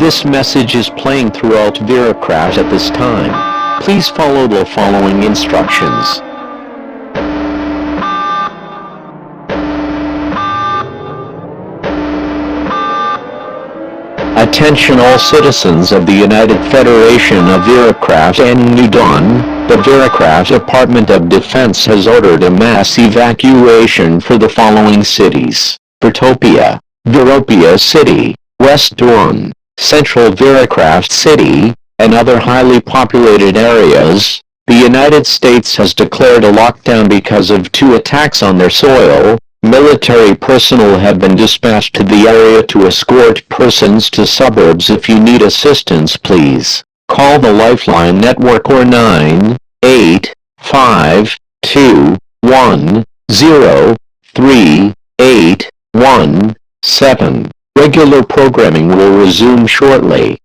This message is playing throughout Viracraft at this time. Please follow the following instructions. Attention all citizens of the United Federation of Viracraft and New Dawn. The Viracraft Department of Defense has ordered a mass evacuation for the following cities: Virtopia, Viropia City, West Dawn, Central Viracraft City, and other highly populated areas. The United States has declared a lockdown because of 2 attacks on their soil. Military personnel have been dispatched to the area to escort persons to suburbs. If you need assistance, please call the Lifeline Network or 985-210-3817. Regular programming will resume shortly.